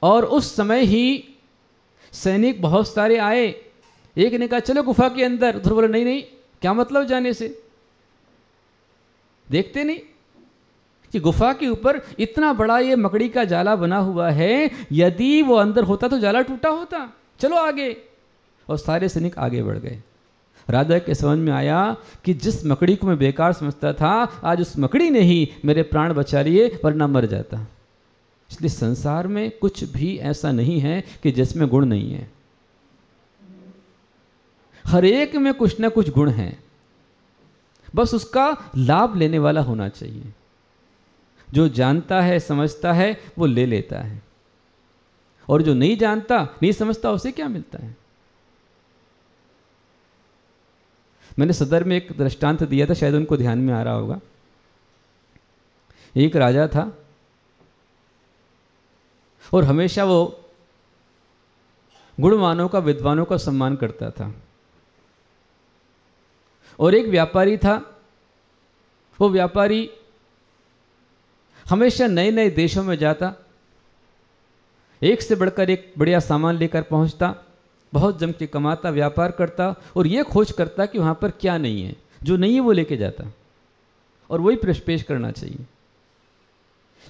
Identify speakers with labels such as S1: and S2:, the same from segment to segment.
S1: और उस समय ही सैनिक बहुत सारे आए। एक ने कहा चलो गुफा के अंदर, दूसरा बोला नहीं नहीं, क्या मतलब जाने से, देखते नहीं कि गुफा के ऊपर इतना बड़ा ये मकड़ी का जाला बना हुआ है, यदि वो अंदर होता तो जाला टूटा होता, चलो आगे। और सारे सैनिक आगे बढ़ गए। राजा के समझ में आया कि जिस मकड़ी को मैं बेकार समझता था, आज उस मकड़ी ने ही मेरे प्राण बचा लिए, वरना मर जाता। इसलिए संसार में कुछ भी ऐसा नहीं है कि जिसमें गुण नहीं है। हर एक में कुछ ना कुछ गुण है, बस उसका लाभ लेने वाला होना चाहिए। जो जानता है समझता है वो ले लेता है, और जो नहीं जानता नहीं समझता उसे क्या मिलता है। मैंने सदर में एक दृष्टांत दिया था, शायद उनको ध्यान में आ रहा होगा। एक राजा था और हमेशा वो गुणवानों का, विद्वानों का सम्मान करता था। और एक व्यापारी था, वो व्यापारी हमेशा नए नए देशों में जाता, एक से बढ़कर एक बढ़िया सामान लेकर पहुंचता, बहुत जम के कमाता, व्यापार करता, और ये खोज करता कि वहाँ पर क्या नहीं है, जो नहीं है वो लेके जाता और वही पेश करना चाहिए।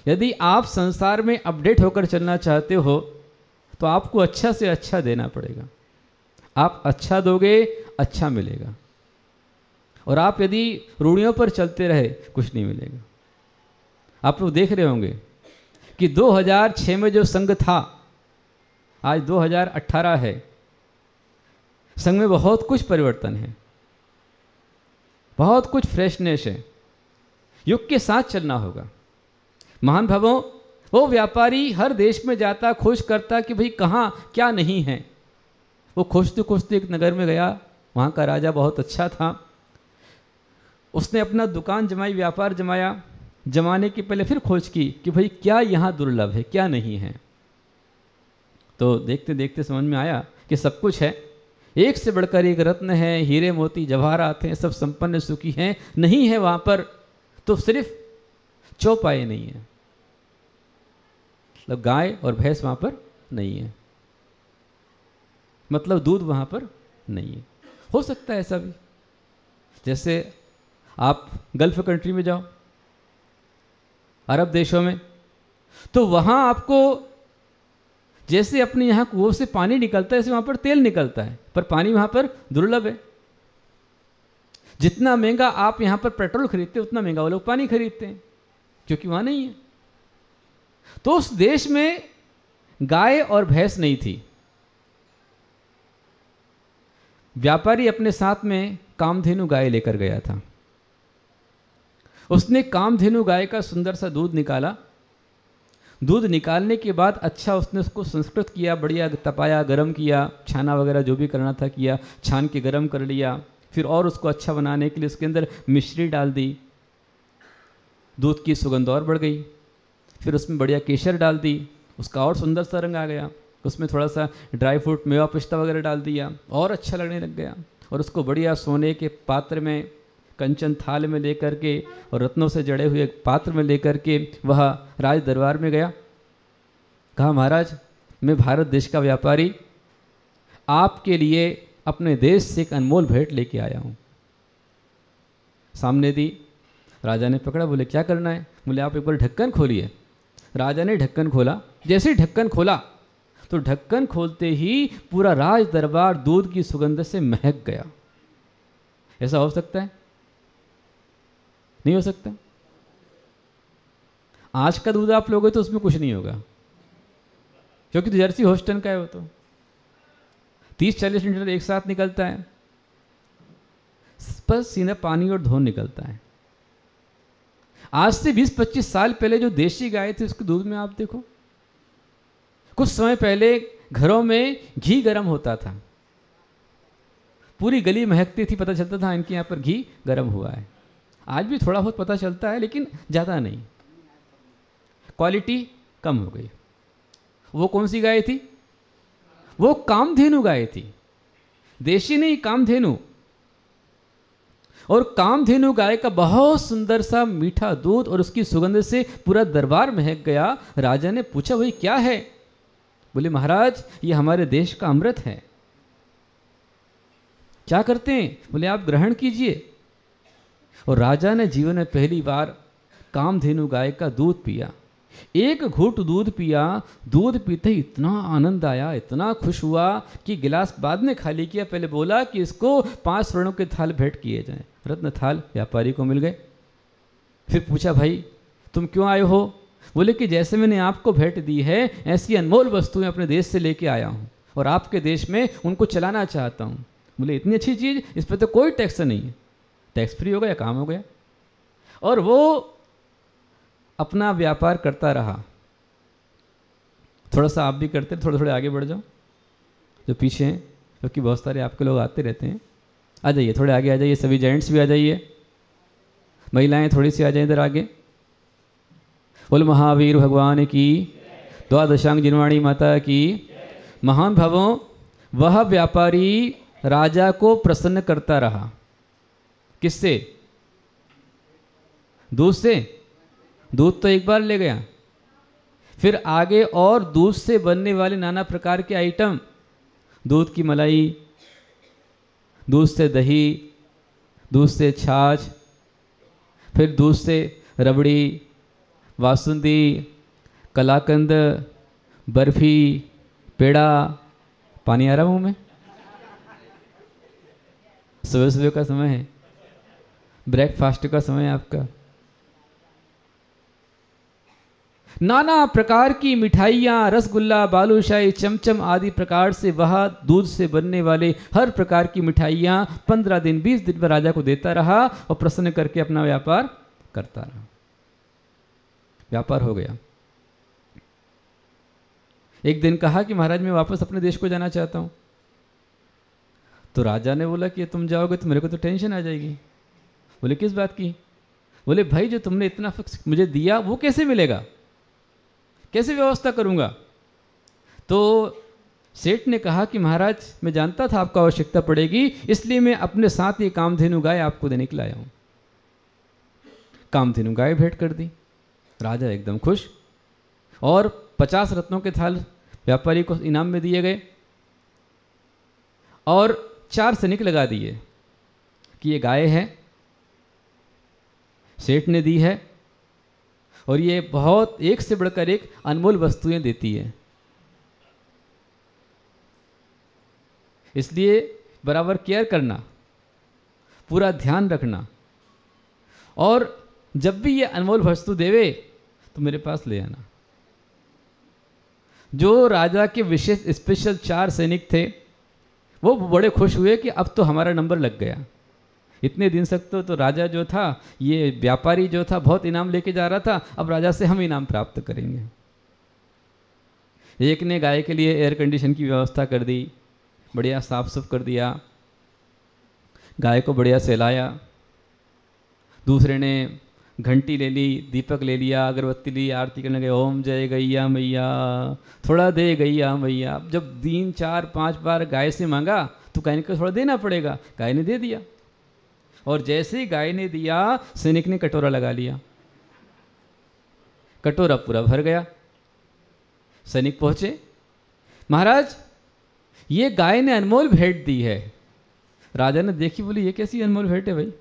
S1: यदि आप संसार में अपडेट होकर चलना चाहते हो तो आपको अच्छा से अच्छा देना पड़ेगा। आप अच्छा दोगे, अच्छा मिलेगा। और आप यदि रूढ़ियों पर चलते रहे, कुछ नहीं मिलेगा। आप लोग देख रहे होंगे कि 2006 में जो संघ था, आज 2018 है, संघ में बहुत कुछ परिवर्तन है, बहुत कुछ फ्रेशनेस है। युग के साथ चलना होगा। महान भावों, वो व्यापारी हर देश में जाता, खोज करता कि भाई कहाँ क्या नहीं है। वो खोजते खोजते एक नगर में गया, वहाँ का राजा बहुत अच्छा था। उसने अपना दुकान जमाई, व्यापार जमाया। जमाने के पहले फिर खोज की कि भाई क्या यहाँ दुर्लभ है, क्या नहीं है। तो देखते देखते समझ में आया कि सब कुछ है, एक से बढ़कर एक रत्न है, हीरे मोती जवाहरात हैं, सब संपन्न सुखी हैं। नहीं है वहाँ पर तो सिर्फ चौपाए नहीं है, मतलब गाय और भैंस वहाँ पर नहीं है, मतलब दूध वहाँ पर नहीं है। हो सकता है ऐसा भी, जैसे आप गल्फ कंट्री में जाओ, अरब देशों में, तो वहाँ आपको जैसे अपने यहाँ कुओं से पानी निकलता है, ऐसे वहाँ पर तेल निकलता है, पर पानी वहाँ पर दुर्लभ है। जितना महंगा आप यहाँ पर पेट्रोल खरीदते उतना महंगा वो लोग पानी खरीदते हैं, क्योंकि वहाँ नहीं है। तो उस देश में गाय और भैंस नहीं थी। व्यापारी अपने साथ में कामधेनु गाय लेकर गया था। उसने कामधेनु गाय का सुंदर सा दूध निकाला। दूध निकालने के बाद अच्छा उसने उसको संस्कृत किया, बढ़िया तपाया, गरम किया, छाना वगैरह जो भी करना था किया, छान के गरम कर लिया। फिर और उसको अच्छा बनाने के लिए उसके अंदर मिश्री डाल दी, दूध की सुगंध और बढ़ गई। फिर उसमें बढ़िया केसर डाल दी, उसका और सुंदर सा रंग आ गया। उसमें थोड़ा सा ड्राई फ्रूट, मेवा, पिस्ता वगैरह डाल दिया, और अच्छा लगने लग गया। और उसको बढ़िया सोने के पात्र में, कंचन थाल में लेकर के और रत्नों से जड़े हुए पात्र में लेकर के वह राज दरबार में गया। कहा, महाराज मैं भारत देश का व्यापारी, आपके लिए अपने देश से एक अनमोल भेंट लेके आया हूँ। सामने दी। राजा ने पकड़ा, बोले क्या करना है? बोले आप एक बार ढक्कन खोलिए। राजा ने ढक्कन खोला। जैसे ही ढक्कन खोला तो ढक्कन खोलते ही पूरा राज दरबार दूध की सुगंध से महक गया। ऐसा हो सकता है? नहीं हो सकता। आज का दूध आप लोगे तो उसमें कुछ नहीं होगा, क्योंकि तो जर्सी होस्टन का है, वो तो 30-40 लीटर एक साथ निकलता है, बस सीधा पानी और धोन निकलता है। आज से 20-25 साल पहले जो देशी गाय थी उसके दूध में आप देखो, कुछ समय पहले घरों में घी गर्म होता था, पूरी गली महकती थी, पता चलता था इनके यहाँ पर घी गर्म हुआ है। आज भी थोड़ा बहुत पता चलता है, लेकिन ज़्यादा नहीं, क्वालिटी कम हो गई। वो कौन सी गाय थी? वो कामधेनु गाय थी, देशी नहीं, कामधेनु। और कामधेनु गाय का बहुत सुंदर सा मीठा दूध और उसकी सुगंध से पूरा दरबार महक गया। राजा ने पूछा, भाई क्या है? बोले महाराज ये हमारे देश का अमृत है। क्या करते हैं? बोले आप ग्रहण कीजिए। और राजा ने जीवन में पहली बार कामधेनु गाय का दूध पिया। एक घूंट दूध पिया, दूध पीते ही इतना आनंद आया, इतना खुश हुआ कि गिलास बाद में खाली किया। पहले बोला कि इसको 5 स्वर्णों के थाल भेंट किए जाएं। रत्न थाल व्यापारी को मिल गए। फिर पूछा भाई तुम क्यों आए हो? बोले कि जैसे मैंने आपको भेंट दी है ऐसी अनमोल वस्तुएं अपने देश से लेके आया हूँ और आपके देश में उनको चलाना चाहता हूँ। बोले इतनी अच्छी चीज़, इस पर तो कोई टैक्स नहीं है। टैक्स फ्री हो गया, काम हो गया। और वो अपना व्यापार करता रहा। थोड़ा सा आप भी करते, थोड़े थोड़े आगे बढ़ जाओ जो पीछे हैं, क्योंकि बहुत सारे आपके लोग आते रहते हैं। आ जाइए, थोड़े आगे आ जाइए, सभी जेंट्स भी आ जाइए, महिलाएं थोड़ी सी आ जाए इधर आगे। बोल महावीर भगवान की, द्वादशांग जिनवाणी माता की। महान भावों, वह व्यापारी राजा को प्रसन्न करता रहा। किससे? दूध से। दूध तो एक बार ले गया, फिर आगे और दूध से बनने वाले नाना प्रकार के आइटम, दूध की मलाई, दूध से दही, दूध से छाछ, फिर दूध से रबड़ी, वासुंदी, कलाकंद, बर्फी, पेड़ा। पानी आ रहा मुंह में? सुबह सुबह का समय है, ब्रेकफास्ट का समय है आपका। नाना प्रकार की मिठाइयाँ, रसगुल्ला, बालूशाही, चमचम आदि प्रकार से वह दूध से बनने वाले हर प्रकार की मिठाइयाँ 15 दिन 20 दिन पर राजा को देता रहा और प्रसन्न करके अपना व्यापार करता रहा। व्यापार हो गया। एक दिन कहा कि महाराज मैं वापस अपने देश को जाना चाहता हूँ। तो राजा ने बोला कि तुम जाओगे तो मेरे को तो टेंशन आ जाएगी। बोले किस बात की? बोले भाई जो तुमने इतना फिक्स मुझे दिया वो कैसे मिलेगा, कैसे व्यवस्था करूँगा? तो सेठ ने कहा कि महाराज मैं जानता था आपको आवश्यकता पड़ेगी, इसलिए मैं अपने साथ ये कामधेनु गाय आपको देने के लिए आया हूँ। कामधेनु गाय भेंट कर दी। राजा एकदम खुश, और 50 रत्नों के थाल व्यापारी को इनाम में दिए गए और 4 सैनिक लगा दिए कि ये गाय है, सेठ ने दी है और ये बहुत एक से बढ़कर एक अनमोल वस्तुएं देती है, इसलिए बराबर केयर करना, पूरा ध्यान रखना, और जब भी ये अनमोल वस्तु देवे तो मेरे पास ले आना। जो राजा के विशेष स्पेशल 4 सैनिक थे वो बड़े खुश हुए कि अब तो हमारा नंबर लग गया। इतने दिन तक तो राजा जो था, ये व्यापारी जो था बहुत इनाम लेके जा रहा था, अब राजा से हम इनाम प्राप्त करेंगे। एक ने गाय के लिए एयर कंडीशन की व्यवस्था कर दी, बढ़िया साफ सुफ कर दिया, गाय को बढ़िया सहलाया। दूसरे ने घंटी ले ली, दीपक ले लिया, अगरबत्ती ली, आरती करने गए, ओम जय गैया मैया, थोड़ा दे गैया मैया। अब जब 3 4 5 बार गाय से मांगा तो गाय को थोड़ा देना पड़ेगा, गाय ने दे दिया। और जैसे ही गाय ने दिया सैनिक ने कटोरा लगा लिया, कटोरा पूरा भर गया। सैनिक पहुंचे, महाराज ये गाय ने अनमोल भेंट दी है। राजा ने देखी, बोली ये कैसी अनमोल भेंट है भाई?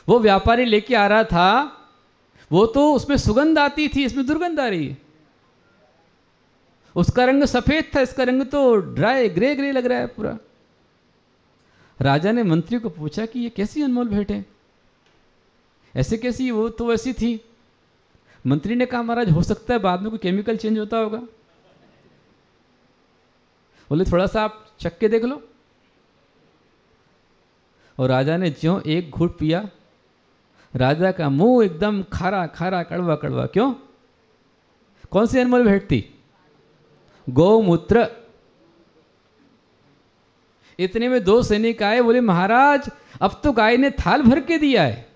S1: वो व्यापारी लेके आ रहा था, वो तो उसमें सुगंध आती थी, इसमें दुर्गंध आ रही है। उसका रंग सफेद था, इसका रंग तो ड्राई ग्रे ग्रे लग रहा है पूरा। राजा ने मंत्री को पूछा कि ये कैसी अनमोल भेंट है, ऐसे कैसी? वो तो वैसी थी। मंत्री ने कहा महाराज हो सकता है बाद में कोई केमिकल चेंज होता होगा। बोले थोड़ा सा आप चख के देख लो। और राजा ने ज्यों एक घूंट पिया, राजा का मुंह एकदम खारा खारा कड़वा कड़वा। क्यों? कौन सी अनमोल भेंट थी? गौमूत्र। इतने में 2 सैनिक आए, बोले महाराज अब तो गाय ने थाल भर के दिया है।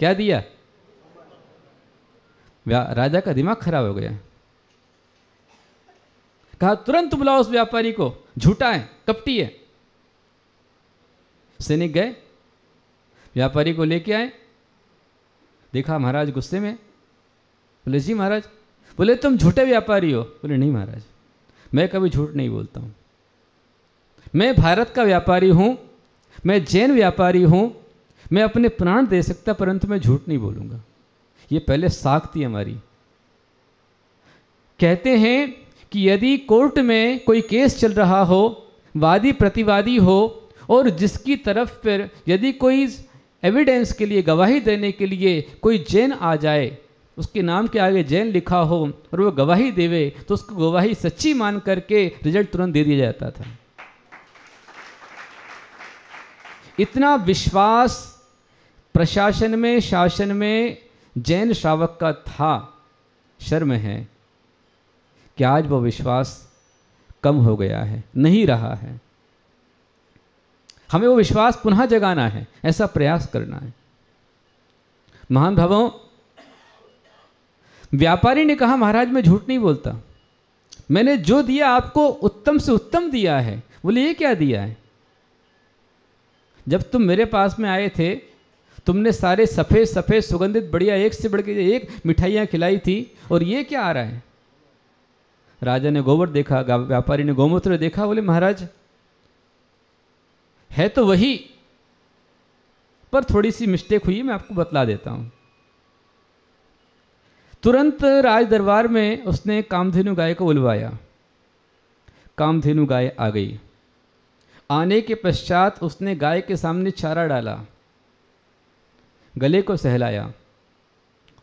S1: क्या दिया? राजा का दिमाग खराब हो गया। कहा तुरंत बुलाओ उस व्यापारी को, झूठा है, कपटी है। सैनिक गए, व्यापारी को लेके आए, देखा महाराज गुस्से में। बोले जी महाराज। बोले तुम झूठे व्यापारी हो। बोले नहीं महाराज, मैं कभी झूठ नहीं बोलता हूँ, मैं भारत का व्यापारी हूँ, मैं जैन व्यापारी हूँ, मैं अपने प्राण दे सकता परंतु मैं झूठ नहीं बोलूँगा। ये पहले साख थी हमारी। कहते हैं कि यदि कोर्ट में कोई केस चल रहा हो, वादी प्रतिवादी हो, और जिसकी तरफ पर यदि कोई एविडेंस के लिए, गवाही देने के लिए कोई जैन आ जाए, उसके नाम के आगे जैन लिखा हो और वो गवाही देवे, तो उसको गवाही सच्ची मान करके रिजल्ट तुरंत दे दिया जाता था। इतना विश्वास प्रशासन में, शासन में जैन श्रावक का था। शर्म है कि आज वो विश्वास कम हो गया है, नहीं रहा है। हमें वो विश्वास पुनः जगाना है, ऐसा प्रयास करना है। महान भावों, व्यापारी ने कहा महाराज मैं झूठ नहीं बोलता, मैंने जो दिया आपको उत्तम से उत्तम दिया है। बोले ये क्या दिया है? जब तुम मेरे पास में आए थे, तुमने सारे सफ़ेद सफ़ेद सुगंधित बढ़िया एक से बढ़ के एक मिठाइयाँ खिलाई थी, और ये क्या आ रहा है? राजा ने गोबर देखा, व्यापारी ने गोमूत्र देखा। बोले महाराज है तो वही, पर थोड़ी सी मिस्टेक हुई, मैं आपको बतला देता हूँ। तुरंत राज दरबार में उसने कामधेनु गाय को बुलवाया। कामधेनु गाय आ गई। आने के पश्चात उसने गाय के सामने चारा डाला, गले को सहलाया,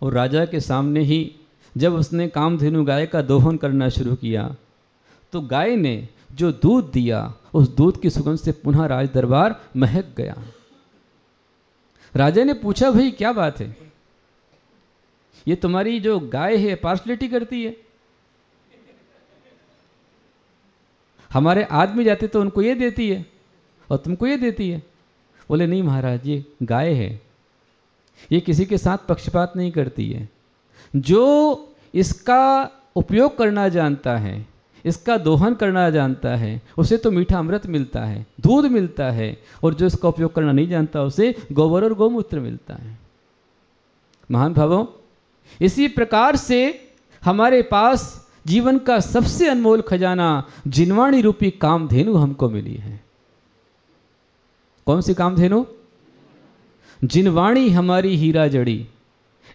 S1: और राजा के सामने ही जब उसने कामधेनु गाय का दोहन करना शुरू किया, तो गाय ने जो दूध दिया, उस दूध की सुगंध से पुनः राज दरबार महक गया। राजा ने पूछा भाई क्या बात है, ये तुम्हारी जो गाय है पार्शलिटी करती है? हमारे आदमी जाते तो उनको ये देती है और तुमको ये देती है। बोले नहीं महाराज, ये गाय है, ये किसी के साथ पक्षपात नहीं करती है। जो इसका उपयोग करना जानता है, इसका दोहन करना जानता है, उसे तो मीठा अमृत मिलता है, दूध मिलता है, और जो इसका उपयोग करना नहीं जानता उसे गोबर और गोमूत्र मिलता है। महान भावों, इसी प्रकार से हमारे पास जीवन का सबसे अनमोल खजाना जिनवाणी रूपी कामधेनु हमको मिली है। कौन सी कामधेनु? जिनवाणी हमारी हीरा जड़ी।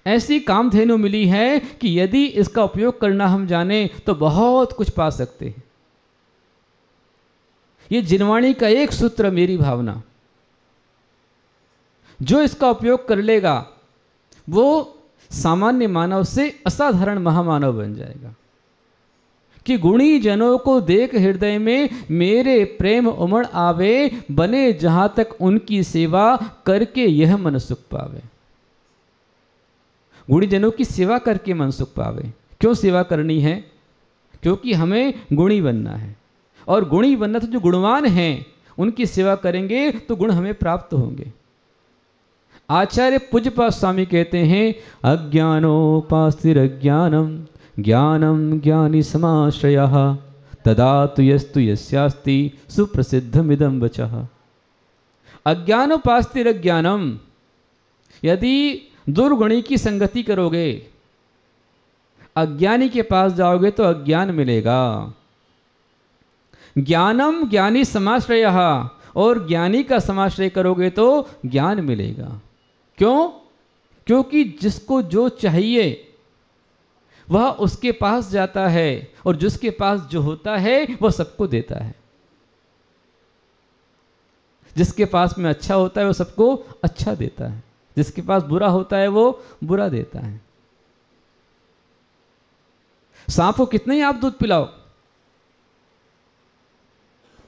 S1: ऐसी कामधेनु मिली है कि यदि इसका उपयोग करना हम जाने तो बहुत कुछ पा सकते हैं। ये जिनवाणी का एक सूत्र मेरी भावना, जो इसका उपयोग कर लेगा वो सामान्य मानव से असाधारण महामानव बन जाएगा। कि गुणी जनों को देख हृदय में मेरे प्रेम उमड़ आवे, बने जहां तक उनकी सेवा करके यह मन सुख पावे। गुणी जनों की सेवा करके मन सुख पावे। क्यों सेवा करनी है? क्योंकि हमें गुणी बनना है, और गुणी बनना तो जो गुणवान हैं उनकी सेवा करेंगे तो गुण हमें प्राप्त होंगे। आचार्य पूज्यपाद स्वामी कहते हैं, अज्ञानोपास्तिरज्ञानम ज्ञानम ज्ञानी समाश्रयः तदा तु यस्तु यस्यास्ति सुप्रसिद्धमिदं वचः। अज्ञानोपास्तिरज्ञानम, यदि दुर्गुणी की संगति करोगे, अज्ञानी के पास जाओगे तो अज्ञान मिलेगा। ज्ञानम ज्ञानी समाश्रयः, और ज्ञानी का समाश्रय करोगे तो ज्ञान मिलेगा। क्यों? क्योंकि जिसको जो चाहिए वह उसके पास जाता है, और जिसके पास जो होता है वह सबको देता है। जिसके पास में अच्छा होता है वो सबको अच्छा देता है, जिसके पास बुरा होता है वो बुरा देता है। सांप को कितना ही आप दूध पिलाओ,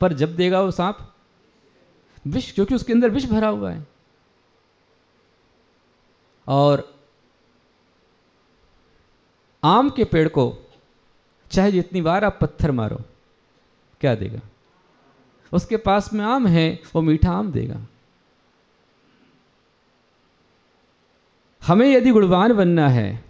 S1: पर जब देगा वो सांप विष, क्योंकि उसके अंदर विष भरा हुआ है। और आम के पेड़ को चाहे जितनी बार आप पत्थर मारो, क्या देगा? उसके पास में आम है, वो मीठा आम देगा। हमें यदि गुणवान बनना है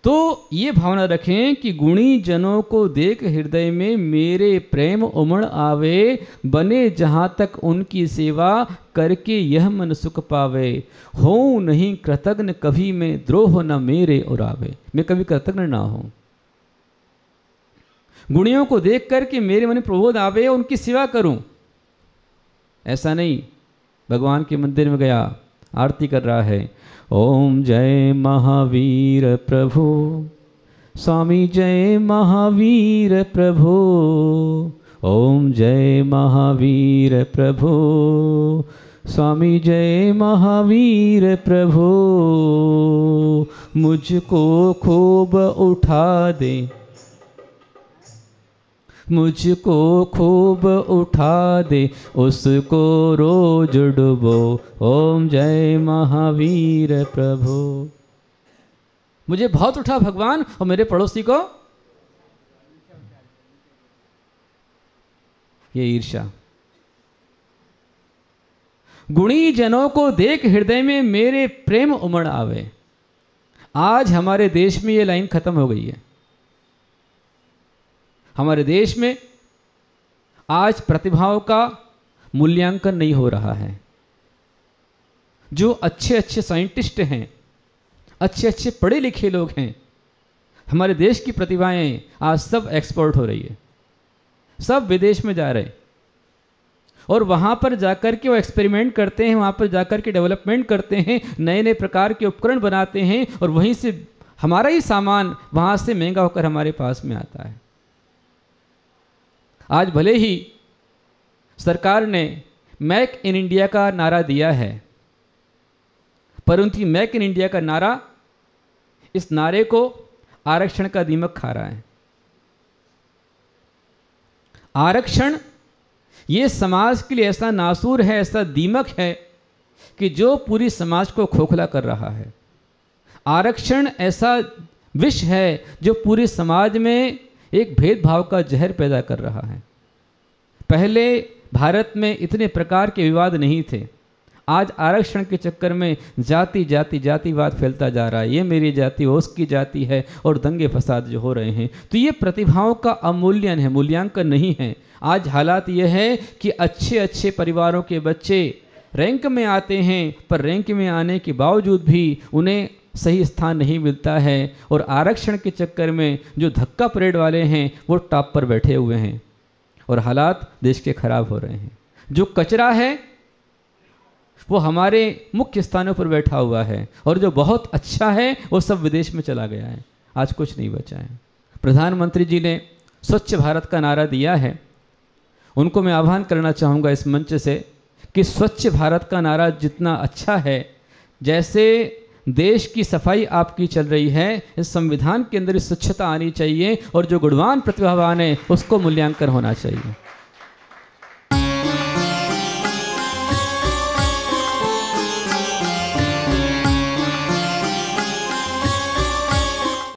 S1: तो ये भावना रखें कि गुणी जनों को देख हृदय में मेरे प्रेम उमड़ आवे, बने जहाँ तक उनकी सेवा करके यह मन सुख पावे। हो नहीं कृतज्ञ कभी मैं, द्रोह न मेरे उरावे। मैं कभी कृतज्ञ ना हूँ, गुणियों को देख करके मेरे मन में प्रबोध आवे, उनकी सेवा करूं। ऐसा नहीं, भगवान के मंदिर में गया, आरती कर रहा है, ओम जय महावीर प्रभु, स्वामी जय महावीर प्रभु, ओम जय महावीर प्रभु, स्वामी जय महावीर प्रभु, मुझको खूब उठा दे, मुझको खूब उठा दे, उसको रोज डुबो, ओम जय महावीर प्रभु। मुझे बहुत उठा भगवान, और मेरे पड़ोसी को ये ईर्ष्या। गुणी जनों को देख हृदय में मेरे प्रेम उमड़ आवे। आज हमारे देश में ये लाइन खत्म हो गई है। हमारे देश में आज प्रतिभाओं का मूल्यांकन नहीं हो रहा है। जो अच्छे अच्छे साइंटिस्ट हैं, अच्छे अच्छे पढ़े लिखे लोग हैं, हमारे देश की प्रतिभाएं आज सब एक्सपोर्ट हो रही है, सब विदेश में जा रहे हैं, और वहाँ पर जाकर के वो एक्सपेरिमेंट करते हैं, वहाँ पर जाकर के डेवलपमेंट करते हैं, नए नए प्रकार के उपकरण बनाते हैं, और वहीं से हमारा ही सामान वहाँ से महंगा होकर हमारे पास में आता है। आज भले ही सरकार ने मेक इन इंडिया का नारा दिया है, परंतु मेक इन इंडिया का नारा, इस नारे को आरक्षण का दीमक खा रहा है। आरक्षण ये समाज के लिए ऐसा नासूर है, ऐसा दीमक है कि जो पूरी समाज को खोखला कर रहा है। आरक्षण ऐसा विष है जो पूरे समाज में एक भेदभाव का जहर पैदा कर रहा है। पहले भारत में इतने प्रकार के विवाद नहीं थे, आज आरक्षण के चक्कर में जातिवाद फैलता जा रहा है। ये मेरी जाति, वो उसकी जाति है, और दंगे फसाद जो हो रहे हैं, तो ये प्रतिभाओं का अवमूल्यन है, मूल्यांकन नहीं है। आज हालात ये है कि अच्छे अच्छे परिवारों के बच्चे रैंक में आते हैं, पर रैंक में आने के बावजूद भी उन्हें सही स्थान नहीं मिलता है, और आरक्षण के चक्कर में जो धक्का परेड वाले हैं वो टॉप पर बैठे हुए हैं, और हालात देश के खराब हो रहे हैं। जो कचरा है वो हमारे मुख्य स्थानों पर बैठा हुआ है, और जो बहुत अच्छा है वो सब विदेश में चला गया है। आज कुछ नहीं बचा है। प्रधानमंत्री जी ने स्वच्छ भारत का नारा दिया है, उनको मैं आह्वान करना चाहूँगा इस मंच से कि स्वच्छ भारत का नारा जितना अच्छा है, जैसे देश की सफाई आपकी चल रही है, इस संविधान के अंदर इस स्वच्छता आनी चाहिए, और जो गुणवान प्रतिभावान है उसको मूल्यांकन होना चाहिए।